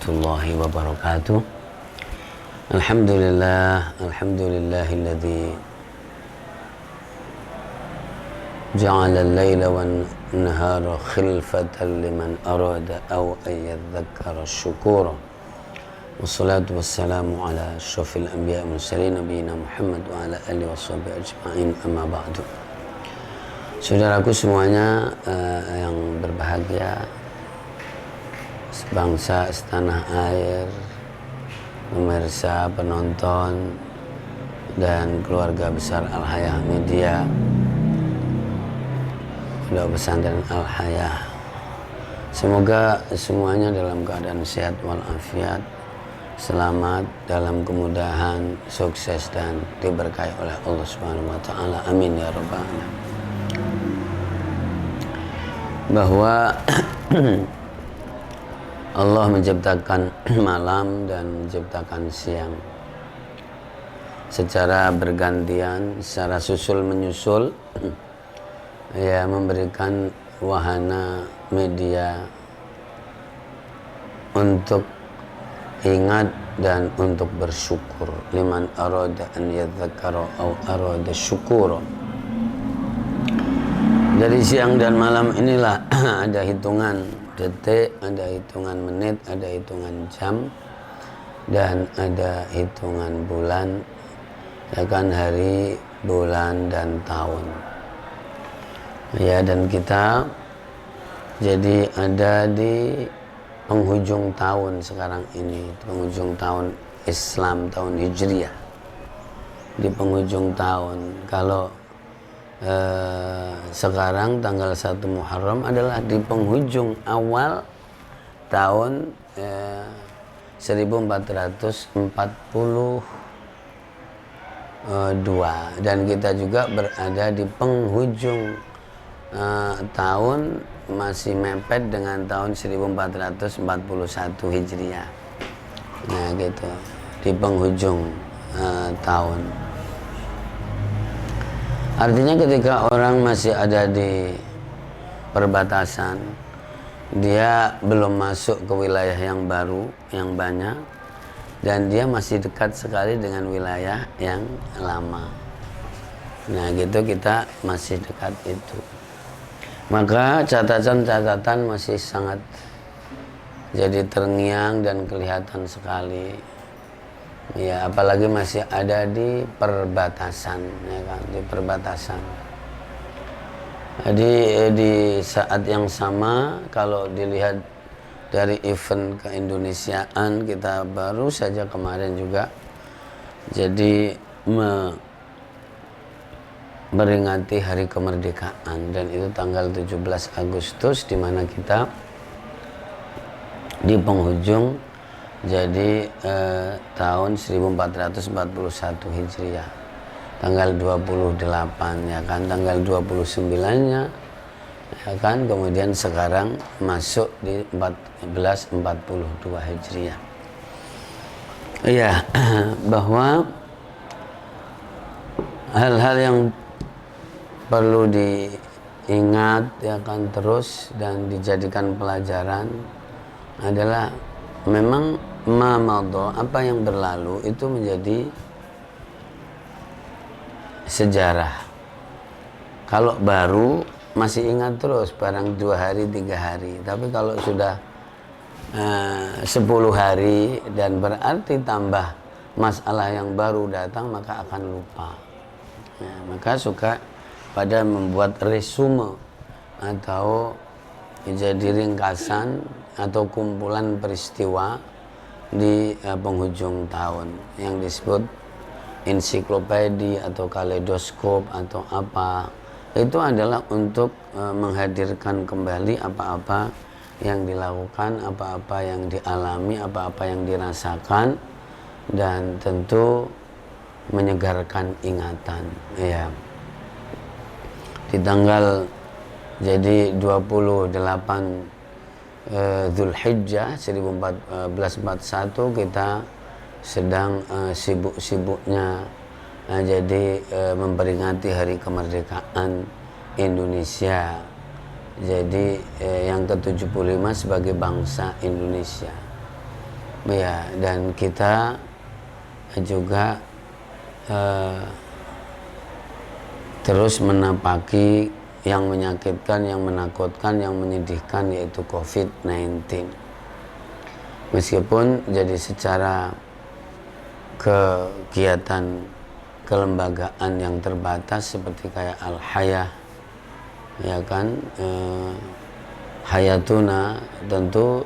warahmatullahi wabarakatuh. Alhamdulillahilladzi ja'ala al-laila wan nahara khilfatan liman arada aw ayyadhakkara syukura. Wassalatu wassalamu ala asyrafil anbiya wal mursalin nabiyina Muhammad wa ala alihi washabihi ajma'in, amma ba'du. Saudaraku semuanya yang berbahagia, sebangsa, setanah air, pemirsa, penonton, dan keluarga besar Al-Hayah Media, Pondok Pesantren Al-Hayah. Semoga semuanya dalam keadaan sehat walafiat, selamat, dalam kemudahan, sukses, dan diberkahi oleh Allah Subhanahu wa Ta'ala. Amin ya rabbal alamin. Bahwa Allah menciptakan malam dan menciptakan siang secara bergantian, secara susul menyusul, ya, memberikan wahana media untuk ingat dan untuk bersyukur. Liman arada an yadzakkara aw arada syukura. Dari siang dan malam inilah ada hitungan detik, ada hitungan menit, ada hitungan jam, dan ada hitungan bulan, ya kan, hari, bulan, dan tahun. Ya, dan kita jadi ada di penghujung tahun sekarang ini, penghujung tahun Islam, tahun Hijriah. Di penghujung tahun. Kalau sekarang tanggal 1 Muharram adalah di penghujung awal tahun 1442, dan kita juga berada di penghujung tahun, masih mepet dengan tahun 1441 Hijriah. Nah gitu, di penghujung tahun. Artinya ketika orang masih ada di perbatasan, dia belum masuk ke wilayah yang baru, yang banyak, dan dia masih dekat sekali dengan wilayah yang lama. Nah gitu, kita masih dekat itu. Maka catatan-catatan masih sangat jadi terngiang dan kelihatan sekali. Ya, apalagi masih ada di perbatasan, ya kan, di perbatasan. Jadi di saat yang sama, kalau dilihat dari event keindonesiaan, kita baru saja kemarin juga jadi memperingati hari kemerdekaan, dan itu tanggal 17 Agustus, di mana kita di penghujung jadi tahun 1441 Hijriah, tanggal 28, ya kan, tanggal 29-nya, ya kan, kemudian sekarang masuk di 1442 Hijriah. Iya, bahwa hal-hal yang perlu diingat, ya kan, terus dan dijadikan pelajaran adalah memang mamadho, apa yang berlalu itu menjadi sejarah. Kalau baru masih ingat terus, barang 2 hari 3 hari, tapi kalau sudah 10 hari dan berarti tambah masalah yang baru datang, maka akan lupa. Ya, maka suka pada membuat resume atau jadi ringkasan atau kumpulan peristiwa di penghujung tahun yang disebut ensiklopedi atau kaleidoskop atau apa. Itu adalah untuk menghadirkan kembali apa-apa yang dilakukan, apa-apa yang dialami, apa-apa yang dirasakan, dan tentu menyegarkan ingatan. Ya, di tanggal jadi 28 Dzulhijjah 1441 kita sedang sibuk-sibuknya jadi memperingati hari kemerdekaan Indonesia. Jadi yang ke-75 sebagai bangsa Indonesia. Ya, dan kita juga terus menapaki yang menyakitkan, yang menakutkan, yang menyedihkan, yaitu COVID-19. Meskipun jadi secara kegiatan kelembagaan yang terbatas seperti kayak Al-Hayah, ya kan, Hayatuna, tentu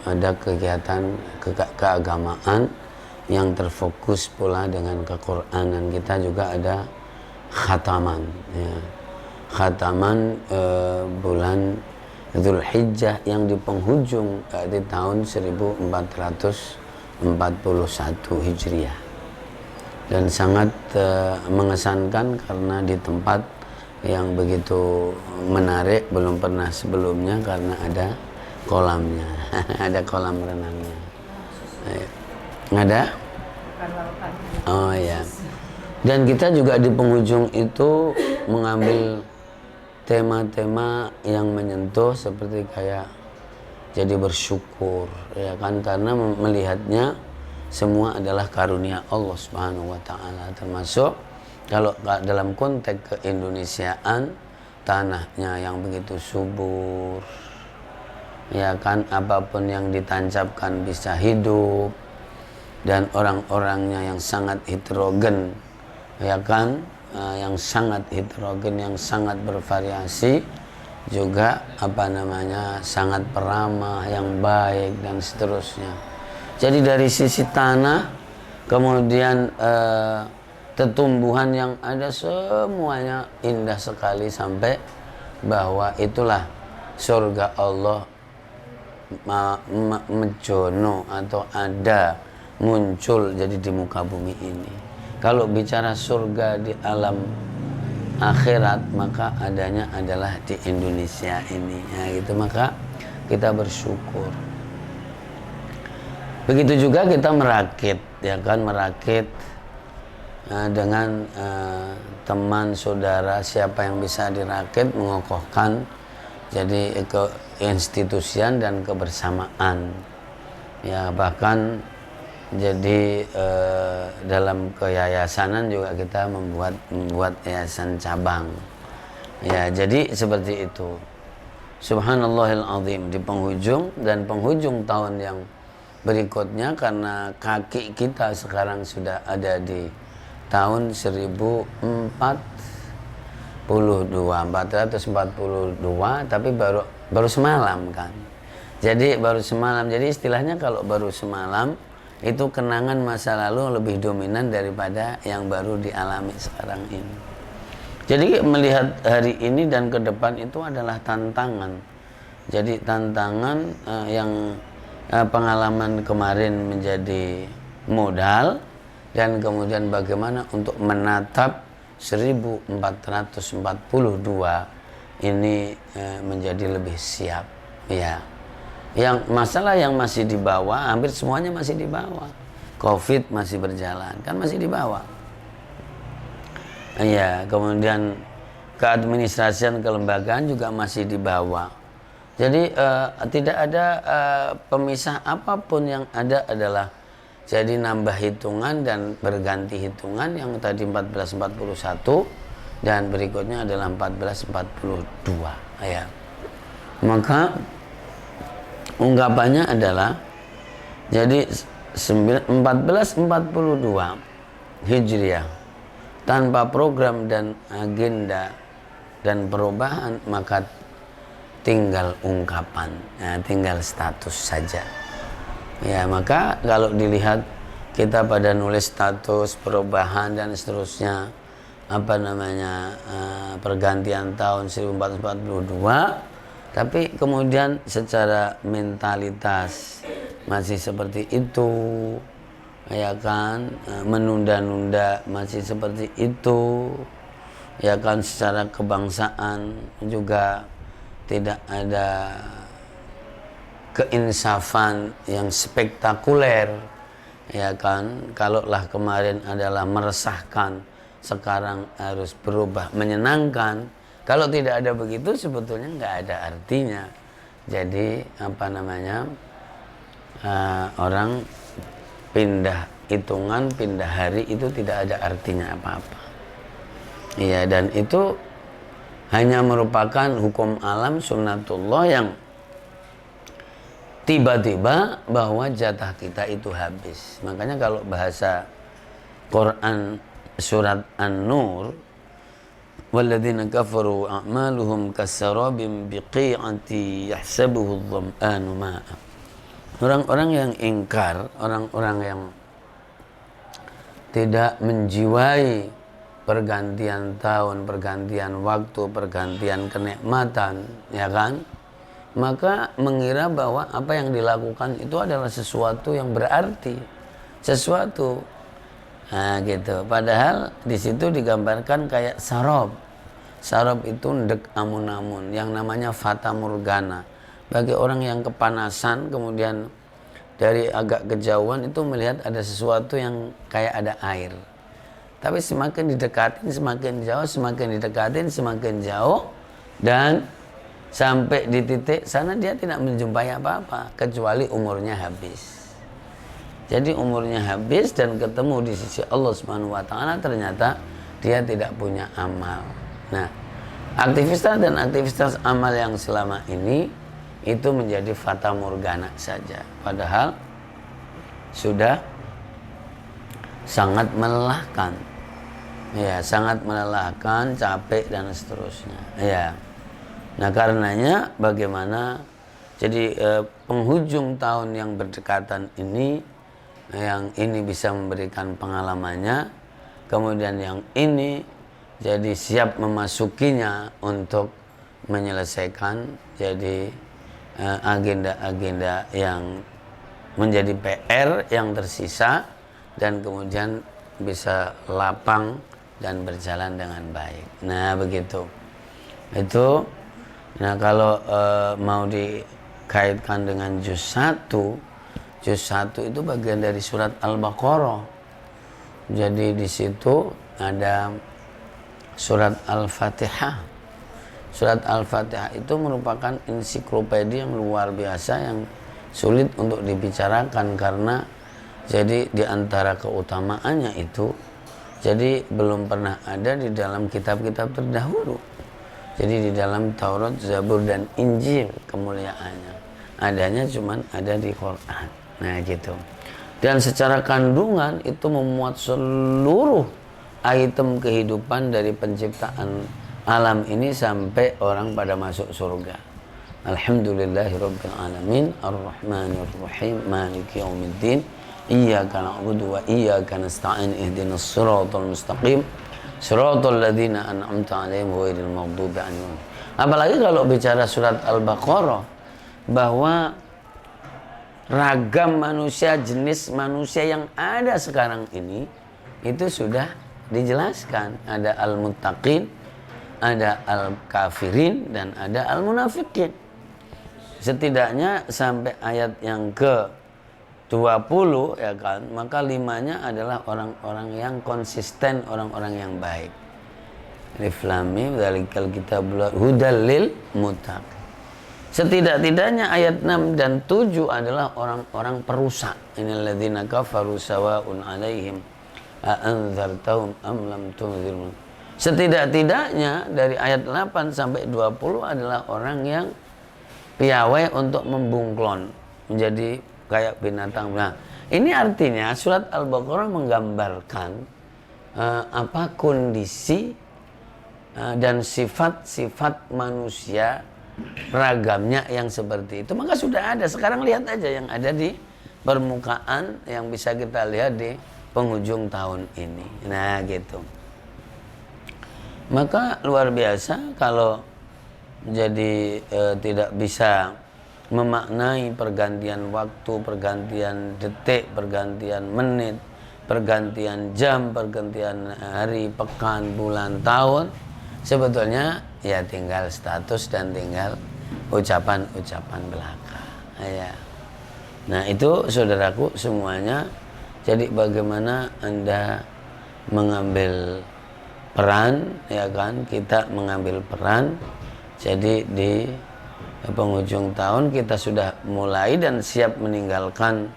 ada kegiatan keagamaan yang terfokus pula dengan kequranan. Kita juga ada khataman, ya. Khataman bulan Dzulhijjah yang di penghujung di tahun 1441 Hijriah, dan sangat mengesankan karena di tempat yang begitu menarik, belum pernah sebelumnya karena ada kolamnya. Ada kolam renangnya. Ada? Oh ya. Dan kita juga di penghujung itu mengambil tema-tema yang menyentuh seperti kayak jadi bersyukur, ya kan, karena melihatnya semua adalah karunia Allah Subhanahu wa taala, termasuk kalau dalam konteks keindonesiaan, tanahnya yang begitu subur, ya kan, apapun yang ditancapkan bisa hidup, dan orang-orangnya yang sangat heterogen, ya kan, yang sangat heterogen, yang sangat bervariasi, juga sangat peramah, yang baik, dan seterusnya. Jadi dari sisi tanah, kemudian tumbuhan yang ada semuanya indah sekali, sampai bahwa itulah surga Allah mejono atau ada muncul jadi di muka bumi ini. Kalau bicara surga di alam akhirat, maka adanya adalah di Indonesia ini, ya gitu. Maka kita bersyukur. Begitu juga kita merakit, ya kan, merakit dengan teman saudara, siapa yang bisa dirakit, mengokohkan jadi keinstitusian dan kebersamaan, ya. Bahkan jadi dalam keyayasanan juga kita membuat yayasan cabang, ya. Jadi seperti itu. Subhanallahil azim, di penghujung tahun yang berikutnya, karena kaki kita sekarang sudah ada di tahun 442, tapi baru semalam kan. Jadi baru semalam. Jadi istilahnya kalau baru semalam itu kenangan masa lalu lebih dominan daripada yang baru dialami sekarang ini. Jadi melihat hari ini dan ke depan itu adalah tantangan. Jadi tantangan yang pengalaman kemarin menjadi modal, dan kemudian bagaimana untuk menatap 1442 ini menjadi lebih siap, ya. Yang masalah yang masih di bawah, hampir semuanya masih di bawah. Covid masih berjalan, kan masih di bawah. Ya, kemudian keadministrasian kelembagaan juga masih di bawah. Jadi tidak ada pemisah apapun, yang ada adalah jadi nambah hitungan dan berganti hitungan, yang tadi 1441 dan berikutnya adalah 1442, ya. Maka ungkapannya adalah jadi 1442 Hijriah tanpa program dan agenda dan perubahan, maka tinggal ungkapan, ya, tinggal status saja. Ya, maka kalau dilihat kita pada nulis status perubahan dan seterusnya, pergantian tahun 1442, tapi kemudian secara mentalitas masih seperti itu, ya kan, menunda-nunda masih seperti itu, ya kan, secara kebangsaan juga tidak ada keinsafan yang spektakuler, ya kan. Kalaulah kemarin adalah meresahkan, sekarang harus berubah menyenangkan. Kalau tidak ada begitu, sebetulnya nggak ada artinya. Jadi orang pindah hitungan, pindah hari itu tidak ada artinya apa-apa. Iya, dan itu hanya merupakan hukum alam sunnatullah yang tiba-tiba bahwa jatah kita itu habis. Makanya kalau bahasa Quran surat An-Nur, walladzina kafaru a'maluhum kasarabim biqi'ati yahsabuhu adh-dham'anu ma'a. Orang-orang yang ingkar, orang-orang yang tidak menjiwai pergantian tahun, pergantian waktu, pergantian kenikmatan, ya kan? Maka mengira bahwa apa yang dilakukan itu adalah sesuatu yang berarti, sesuatu. Nah, gitu. Padahal di situ digambarkan kayak sarab. Sarab itu ndek amun-amun, yang namanya fata morgana. Bagi orang yang kepanasan, kemudian dari agak kejauhan itu melihat ada sesuatu yang kayak ada air. Tapi semakin didekatin semakin jauh, semakin didekatin semakin jauh, dan sampai di titik sana dia tidak menjumpai apa-apa kecuali umurnya habis. Jadi umurnya habis dan ketemu di sisi Allah Subhanahu wa taala, ternyata dia tidak punya amal. Nah, aktivitas dan aktivitas amal yang selama ini itu menjadi fata morgana saja, padahal sudah sangat melelahkan. Ya, sangat melelahkan, capek dan seterusnya. Ya. Nah, karenanya bagaimana jadi penghujung tahun yang berdekatan ini, yang ini bisa memberikan pengalamannya, kemudian yang ini jadi siap memasukinya untuk menyelesaikan jadi agenda-agenda yang menjadi PR yang tersisa, dan kemudian bisa lapang dan berjalan dengan baik. Nah, begitu. Itu. Nah, kalau mau dikaitkan dengan juz 1 itu bagian dari surat Al-Baqarah. Jadi di situ ada surat Al-Fatihah. Surat Al-Fatihah itu merupakan ensiklopedia yang luar biasa, yang sulit untuk dibicarakan karena jadi di antara keutamaannya itu jadi belum pernah ada di dalam kitab-kitab terdahulu. Jadi di dalam Taurat, Zabur dan Injil kemuliaannya. Adanya cuman ada di Quran. Nah, gitu. Dan secara kandungan itu memuat seluruh item kehidupan dari penciptaan alam ini sampai orang pada masuk surga. Alhamdulillahirabbil alamin, arrahmanirrahim, maliki yaumiddin, iyyaka na'budu wa iyyaka nasta'in, ihdinas siratal mustaqim, siratal ladzina an'amta 'alaihim ghairil maghdubi 'alaihim. Apalagi kalau bicara surat Al-Baqarah, bahwa ragam manusia, jenis manusia yang ada sekarang ini itu sudah dijelaskan. Ada al-muttaqin, ada al-kafirin, dan ada al-munafiqin. Setidaknya sampai ayat yang ke-20, ya kan, maka 5-nya adalah orang-orang yang konsisten, orang-orang yang baik. Alif Lam Mim, dzalikal kitabul hudal lil muttaqin. Setidak-tidaknya ayat 6 dan 7 adalah orang-orang perusak. Innal ladzina kafaru sawa'un 'alaihim a anzartahum am lam tunzirhum. Setidak-tidaknya dari ayat 8 sampai 20 adalah orang yang piawai untuk membungklon, menjadi kayak binatang. Nah, ini artinya surat Al-Baqarah menggambarkan apa kondisi dan sifat-sifat manusia ragamnya yang seperti itu. Maka sudah ada, sekarang lihat aja yang ada di permukaan yang bisa kita lihat di penghujung tahun ini. Nah, gitu. Maka luar biasa kalau jadi tidak bisa memaknai pergantian waktu, pergantian detik, pergantian menit, pergantian jam, pergantian hari, pekan, bulan, tahun. Sebetulnya ya tinggal status dan tinggal ucapan-ucapan belaka. Ya. Nah, itu saudaraku semuanya. Jadi bagaimana Anda mengambil peran, ya kan? Kita mengambil peran. Jadi di penghujung tahun kita sudah mulai dan siap meninggalkan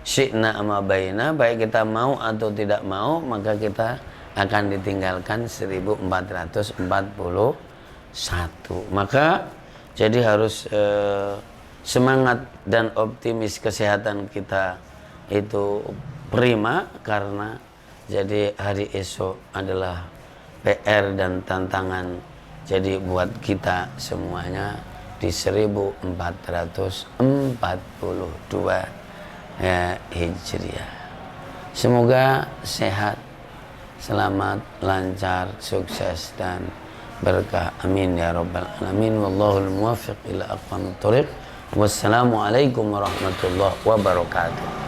syi'na ama baina, baik kita mau atau tidak mau, maka kita akan ditinggalkan 1441. Maka jadi harus semangat dan optimis, kesehatan kita itu prima, karena jadi hari esok adalah PR dan tantangan jadi buat kita semuanya di 1442 ya, Hijriah. Semoga sehat, selamat, lancar, sukses dan berkah. Amin ya rabbal alamin. Wallahul muwaffiq ila aqwamit thoriq. Wassalamualaikum warahmatullahi wabarakatuh.